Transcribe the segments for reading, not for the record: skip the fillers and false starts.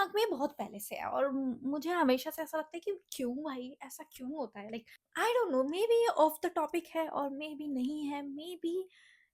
दिमाग में बहुत पहले से है और मुझे हमेशा से ऐसा लगता है कि क्यों भाई ऐसा क्यों होता है, like I don't no, may be of the topic है और मे बी नहीं है, मे बी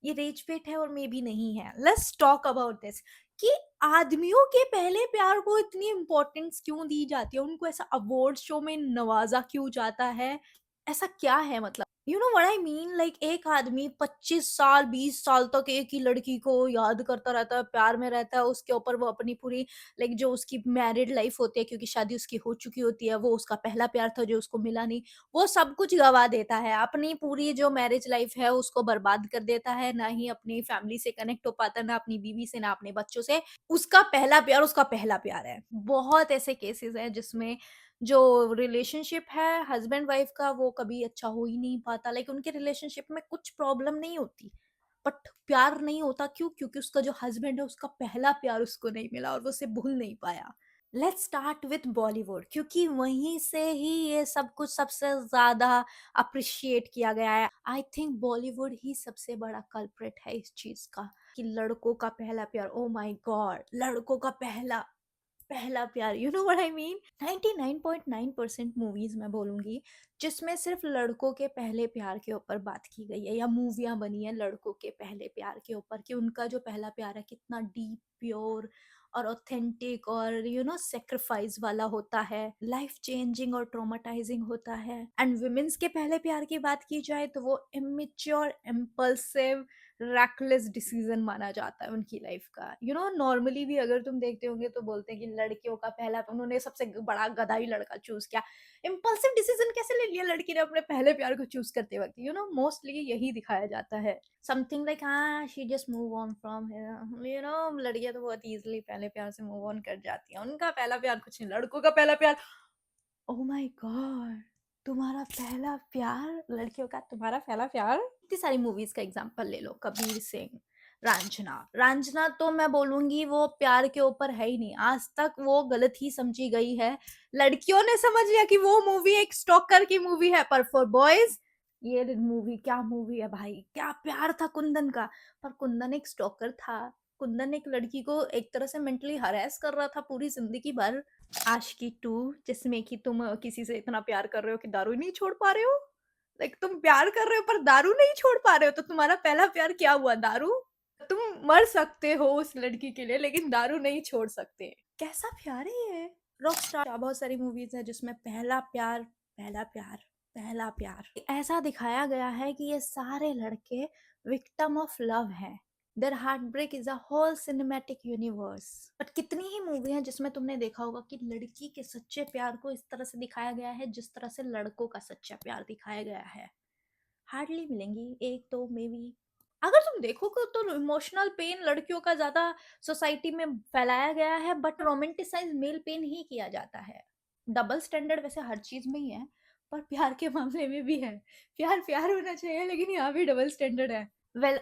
ये रेज पेट है और मे बी नहीं है। लेट्स टॉक अबाउट दिस कि आदमियों के पहले प्यार को इतनी इम्पोर्टेंस क्यों दी जाती है, उनको ऐसा अवार्ड शो में नवाजा क्यों जाता है, ऐसा क्या है? मतलब you know what I mean, like एक आदमी 25 साल 20 साल तक एक ही लड़की को याद करता रहता है, प्यार में रहता है उसके ऊपर, वो अपनी पूरी लाइक जो उसकी मैरिड लाइफ होती है, क्योंकि शादी उसकी हो चुकी होती है, वो उसका पहला प्यार था जो उसको मिला नहीं, वो सब कुछ गवा देता है, अपनी पूरी जो मैरिज लाइफ है उसको बर्बाद कर देता है, ना ही अपनी फैमिली से कनेक्ट हो पाता, ना अपनी बीवी से, ना अपने बच्चों से। उसका पहला प्यार है। बहुत ऐसे केसेस हैं जिसमें जो रिलेशनशिप है हस्बैंड वाइफ का वो कभी अच्छा हो ही नहीं पाता, लाइक उनके रिलेशनशिप में कुछ प्रॉब्लम नहीं होती, बट प्यार नहीं होता। क्यों? क्योंकि उसका जो हस्बैंड है उसका पहला प्यार उसको नहीं मिला और वो उसे भूल नहीं पाया। लेट्स स्टार्ट विथ बॉलीवुड, क्योंकि वहीं से ही ये सब कुछ सबसे ज्यादा अप्रिशिएट किया गया है। आई थिंक बॉलीवुड ही सबसे बड़ा कल्प्रिट है इस चीज का, कि लड़कों का पहला प्यार, ओ माय गॉड, लड़कों का पहला पहला प्यार, you know what I mean. 99.9% movies मैं बोलूंगी जिसमें सिर्फ लड़कों के पहले प्यार के ऊपर बात की गई है, या मूवियां बनी है लड़कों के पहले प्यार के ऊपर, कि उनका जो पहला प्यार है कितना डीप, प्योर और ऑथेंटिक और यू नो सेक्रीफाइस वाला होता है, लाइफ चेंजिंग और ट्रोमाटाइजिंग होता है। एंड वुमेन्स के पहले प्यार की बात की जाए तो वो इमेच्योर, इम्पल्सिव, रैकलेस डिसीजन माना जाता है उनकी लाइफ का। यू नो नॉर्मली भी अगर तुम देखते होंगे तो बोलते हैं कि लड़कियों का पहला, उन्होंने सबसे बड़ा गधा ही लड़का चूज किया। इम्पल्सिव डिसीजन कैसे ले लिया लड़की ने अपने पहले प्यार को चूज करते वक्त? यू नो मोस्टली यही दिखाया जाता है, समथिंग लाइक हाँ she just move on from here, you know लड़कियां तो बहुत इजीली पहले प्यार से मूव ऑन कर जाती हैं, उनका पहला प्यार कुछ नहीं, लड़कों का पहला प्यार, ओह माय गॉड, तुम्हारा पहला प्यार, लड़कियों का तुम्हारा पहला प्यार। इतनी सारी मूवीज का एग्जांपल ले लो, कबीर सिंह, रांझना। रांझना तो मैं बोलूंगी वो प्यार के ऊपर है ही नहीं, आज तक वो गलत ही समझी गई है। लड़कियों ने समझ लिया कि वो मूवी एक स्टॉकर की मूवी है, पर फॉर बॉयज ये मूवी क्या मूवी है भाई, क्या प्यार था कुंदन का। पर कुंदन एक स्टॉकर था, कुंदन एक लड़की को एक तरह से मेंटली हरेस कर रहा था पूरी जिंदगी भर। आशिकी 2, जिसमें कि तुम किसी से इतना प्यार कर रहे हो कि दारू नहीं छोड़ पा रहे हो, लाइक तुम प्यार कर रहे हो पर दारू नहीं छोड़ पा रहे हो, तो तुम्हारा पहला प्यार क्या हुआ? दारू। तुम मर सकते हो उस लड़की के लिए लेकिन दारू नहीं छोड़ सकते। कैसा प्यार है ये? रॉकस्टार, बहुत सारी मूवीज है जिसमें पहला प्यार, पहला प्यार, पहला प्यार ऐसा दिखाया गया है कि ये सारे लड़के विक्टिम ऑफ लव हैं। Their heart break is a whole cinematic universe. But कितनी ही मूवी हैं जिसमें तुमने देखा होगा कि लड़की के सच्चे प्यार को इस तरह से दिखाया गया है जिस तरह से लड़कों का सच्चा प्यार दिखाया गया है? हार्डली मिलेंगी, एक तो मे बी। अगर तुम देखोगे तो इमोशनल पेन लड़कियों का ज्यादा सोसाइटी में फैलाया गया है, बट रोमांटिसाइज मेल पेन ही किया जाता है। डबल स्टैंडर्ड वैसे हर चीज में ही है, पर प्यार के मामले में भी है। प्यार प्यार होना चाहिए लेकिन यहाँ भी डबल स्टैंडर्ड है।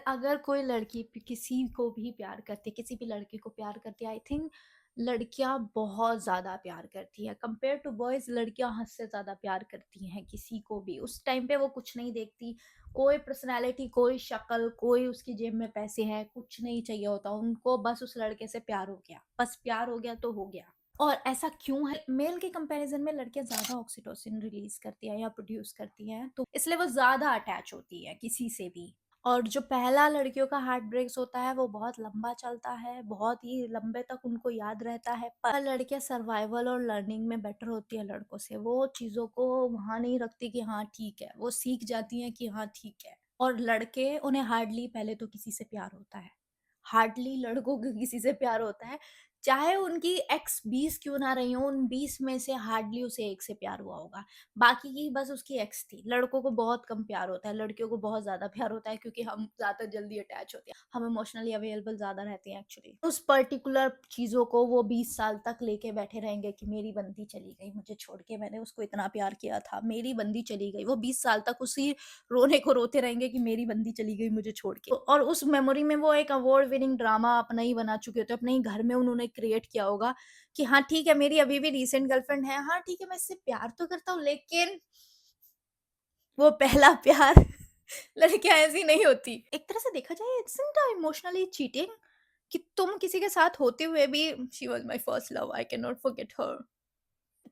अगर कोई लड़की किसी को भी प्यार करती है, किसी भी लड़की को प्यार करती है, आई थिंक लड़कियां बहुत ज्यादा प्यार करती हैं कंपेयर टू बॉयज। लड़कियां हद से ज्यादा प्यार करती हैं किसी को भी, उस टाइम पे वो कुछ नहीं देखती, कोई पर्सनैलिटी, कोई शक्ल, कोई उसकी जेब में पैसे हैं, कुछ नहीं चाहिए होता उनको, बस उस लड़के से प्यार हो गया, बस प्यार हो गया तो हो गया। और ऐसा क्यों है? मेल के कंपैरिजन में लड़कियां ज्यादा ऑक्सीटोसिन रिलीज करती हैं या प्रोड्यूस करती हैं, तो इसलिए वो ज्यादा अटैच होती है किसी से भी। और जो पहला लड़कियों का हार्ट ब्रेक्स होता है वो बहुत लंबा चलता है, बहुत ही लंबे तक उनको याद रहता है। पर लड़कियां सर्वाइवल और लर्निंग में बेटर होती है लड़कों से, वो चीजों को वहां नहीं रखती कि हाँ ठीक है, वो सीख जाती हैं कि हाँ ठीक है। और लड़के, उन्हें हार्डली पहले तो किसी से प्यार होता है, हार्डली लड़कों को किसी से प्यार होता है, चाहे उनकी एक्स 20 क्यों ना रही हो, उन 20 में से हार्डली उसे एक से प्यार हुआ होगा, बाकी की बस उसकी एक्स थी। लड़कों को बहुत कम प्यार होता है, लड़कियों को बहुत ज्यादा प्यार होता है, क्योंकि हम ज्यादा जल्दी अटैच होते हैं, हम इमोशनली अवेलेबल ज्यादा रहते हैं एक्चुअली। उस पर्टिकुलर चीजों को वो 20 साल तक लेके बैठे रहेंगे कि मेरी बंदी चली गई मुझे छोड़ के, मैंने उसको इतना प्यार किया था, मेरी बंदी चली गई, वो 20 साल तक उसी रोने को रोते रहेंगे कि मेरी बंदी चली गई मुझे छोड़ के। और उस मेमोरी में वो एक अवार्ड विनिंग ड्रामा अपना ही बना चुके होते हैं, अपने ही घर में उन्होंने क्रिएट किया होगा कि हाँ ठीक है मेरी अभी भी रिसेंट गर्लफ्रेंड है, हाँ ठीक है मैं इससे प्यार तो करता हूँ, लेकिन वो पहला प्यार लड़कियां ऐसी नहीं होती। एक तरह से देखा जाए इट्स इमोशनली चीटिंग, कि तुम किसी के साथ होते हुए भी she was my first love, I can not forget her.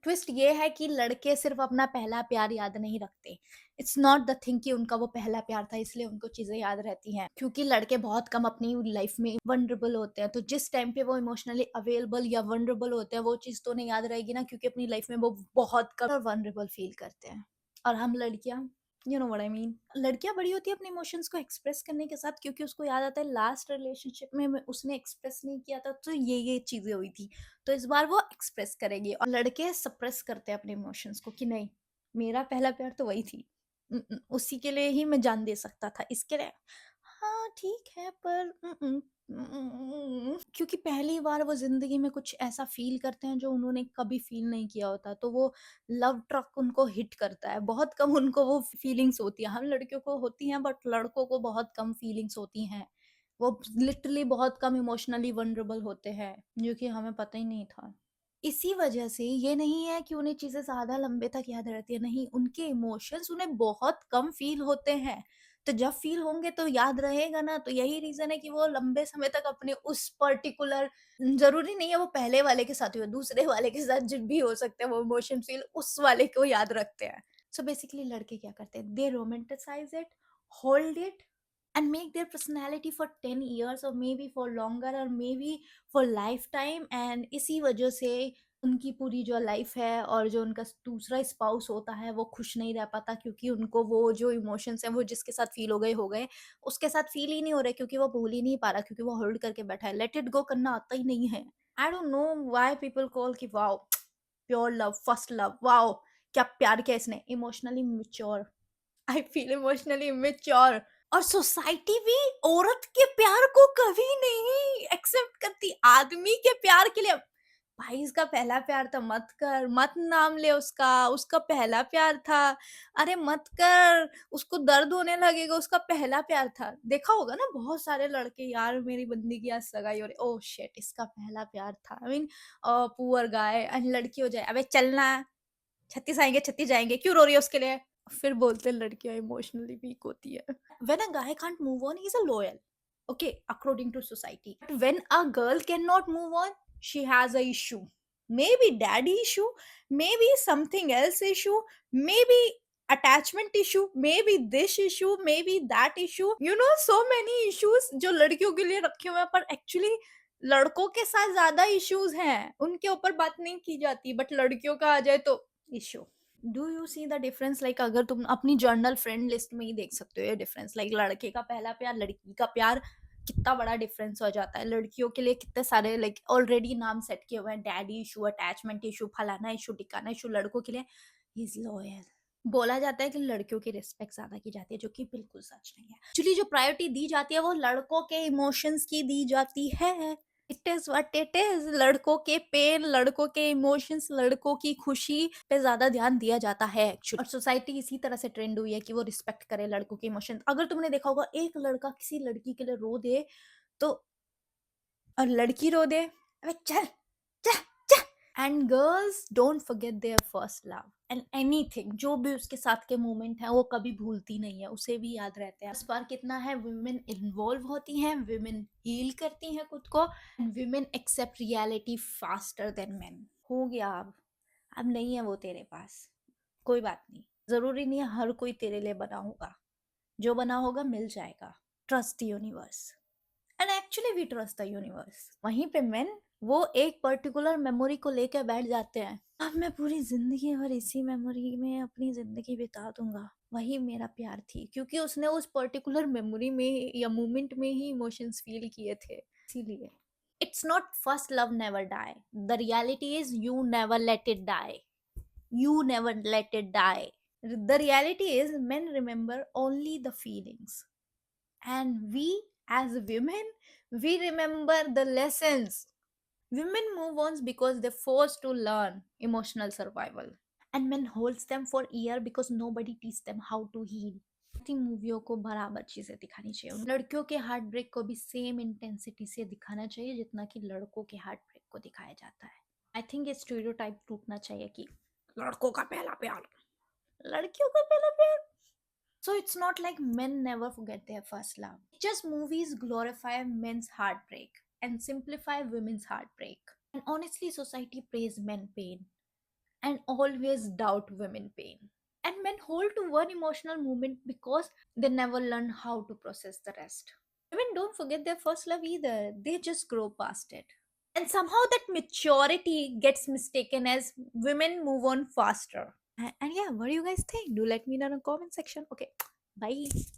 Twist ये है कि लड़के सिर्फ अपना पहला प्यार याद नहीं रखते। इट्स नॉट द थिंग कि उनका वो पहला प्यार था इसलिए उनको चीजें याद रहती हैं, क्योंकि लड़के बहुत कम अपनी लाइफ में वनरेबल होते हैं, तो जिस टाइम पे वो इमोशनली अवेलेबल या वनरेबल होते हैं वो चीज तो नहीं याद रहेगी ना, क्योंकि अपनी लाइफ में वो बहुत कम वनरेबल फील करते हैं। और हम लड़कियां, you know what I mean, लड़कियां बड़ी होती है अपने इमोशंस को एक्सप्रेस करने के साथ, क्योंकि उसको याद आता है लास्ट रिलेशनशिप में उसने एक्सप्रेस नहीं किया था तो ये चीजें हुई थी, तो इस बार वो एक्सप्रेस करेगी। और लड़के सप्रेस करते हैं अपने इमोशंस को कि नहीं, मेरा पहला प्यार तो वही थी, उसी के लिए ही मैं जान दे सकता था, इसके लिए हाँ ठीक है पर क्योंकि पहली बार वो जिंदगी में कुछ ऐसा फील करते हैं जो उन्होंने कभी फील नहीं किया होता, तो वो लव ट्रक उनको हिट करता है। बहुत कम उनको वो फीलिंग्स होती है, हम लड़कियों को होती हैं बट लड़कों को बहुत कम फीलिंग्स होती हैं। वो लिटरली बहुत कम इमोशनली वनरेबल होते हैं, जो कि हमें पता ही नहीं था। इसी वजह से ये नहीं है कि उन्हें चीजें ज्यादा लंबे तक याद रहती है, नहीं, उनके इमोशंस उन्हें बहुत कम फील होते हैं, तो जब फील होंगे तो याद रहेगा ना, तो यही रीजन है कि वो लंबे समय तक अपने उस पर्टिकुलर, जरूरी नहीं है वो पहले वाले के साथ ही हो, दूसरे वाले के साथ जब भी हो सकते हैं वो इमोशन फील उस वाले को याद रखते हैं। सो बेसिकली लड़के क्या करते हैं, they romanticise it, hold it and make their personality for 10 years or maybe for longer or maybe for lifetime, and इसी वजह से उनकी पूरी जो लाइफ है और जो उनका दूसरा स्पाउस होता है वो खुश नहीं रह पाता, क्योंकि उनको वो जो इमोशंस हैं वो जिसके साथ फील हो गए, उसके साथ फील ही नहीं हो रहे, क्योंकि वो भूल ही नहीं पा रहा, क्योंकि वो होल्ड करके बैठा है, लेट इट गो करना आता ही नहीं है। I don't know why people call कि wow pure love, first love, wow क्या प्यार किया इसने, emotionally mature. I feel emotionally immature. और सोसाइटी भी औरत के प्यार को कभी नहीं एक्सेप्ट करती आदमी के प्यार के लिए। भाई इसका पहला प्यार था, मत कर, मत नाम ले उसका, उसका पहला प्यार था। अरे मत कर, उसको दर्द होने लगेगा, उसका पहला प्यार था। देखा होगा ना बहुत सारे लड़के, यार मेरी बंदी की आज सगाई हो रही, ओह शिट इसका पहला प्यार था, आई मीन पुअर गाय, लड़की हो जाए, अबे चलना, 36 आएंगे 36 जाएंगे, क्यों रो रही है उसके लिए। फिर बोलते हैं लड़कियां इमोशनली वीक होती है। When a guy can't move on, he's a loyal, okay, according to society. But when a girl cannot move on, she has a issue, maybe daddy issue, maybe something else issue, maybe attachment issue, maybe this issue, maybe that issue, you know, so many issues जो लड़कियों के लिए रखे हुए हैं, पर actually लड़कों के साथ ज्यादा इश्यूज हैं, उनके ऊपर बात नहीं की जाती, बट लड़कियों का आ जाए तो issue. Do you see the difference, like अगर तुम अपनी जर्नल फ्रेंड लिस्ट में ही देख सकते हो ये डिफरेंस, लाइक लड़के का पहला प्यार, लड़की का प्यार, कितना बड़ा डिफरेंस हो जाता है। लड़कियों के लिए कितने सारे लाइक ऑलरेडी नाम सेट किए हुए हैं, डैडी इशू, अटैचमेंट इशू, फलाना इशू, टिकाना इशू। लड़कों के लिए ही इज लॉयल। बोला जाता है कि लड़कियों की रिस्पेक्ट ज्यादा की जाती है, जो कि बिल्कुल सच नहीं है। एक्चुअली जो प्रायोरिटी दी जाती है वो लड़कों के इमोशंस की दी जाती है। It is what it is. लड़कों के पेन, लड़कों के इमोशंस, लड़कों की खुशी पे ज्यादा ध्यान दिया जाता है एक्चुअली, और सोसाइटी इसी तरह से ट्रेंड हुई है कि वो रिस्पेक्ट करे लड़कों के इमोशंस। अगर तुमने देखा होगा एक लड़का किसी लड़की के लिए रो दे तो, और लड़की रो दे, अबे चल चल चल। And girls don't forget their first love and anything, जो भी उसके साथ के मोमेंट है वो कभी भूलती नहीं है, उसे भी याद रहते हैं। इस बार कितना है, वुमेन इन्वॉल्व होती हैं, वुमेन हील करती हैं खुद को, and women accept reality faster than men. हो गया अब नहीं है वो तेरे पास, कोई बात नहीं, जरूरी नहीं है हर कोई तेरे लिए बना होगा, जो बना होगा मिल जाएगा। Trust the universe, and actually we trust the universe. वहीं पे मेन वो एक पर्टिकुलर मेमोरी को लेकर बैठ जाते हैं, अब मैं पूरी जिंदगी भर इसी मेमोरी में अपनी जिंदगी बिता दूंगा, वही मेरा प्यार थी, क्योंकि उसने उस पर्टिकुलर मेमोरी में या मोमेंट में ही इमोशंस फील किए थे, इसीलिए। It's not first love never die, the reality is you never let it die, you never let it die. The reality is men remember only the feelings, and we as women, we remember the lessons. Women move on because they're forced to learn emotional survival, and men holds them for year because nobody teach them how to heal. मूवियों को बराबर चीजें दिखानी चाहिए, लड़कियों के heart break को भी same intensity से दिखाना चाहिए जितना कि लड़कों के हार्ट ब्रेक को दिखाया जाता है। आई थिंक ये स्टीरियोटाइप टूटना चाहिए कि लड़कों का पहला प्यार, लड़कियों का पहला प्यार। So it's not like men never forget their first love. Just movies glorify men's heartbreak and simplify women's heartbreak. And honestly, society praise men pain and always doubt women pain. And men hold to one emotional moment because they never learn how to process the rest. Women don't forget their first love either, they just grow past it. And somehow that maturity gets mistaken as women move on faster. And yeah, what do you guys think? Do let me know in the comment section. Okay, bye.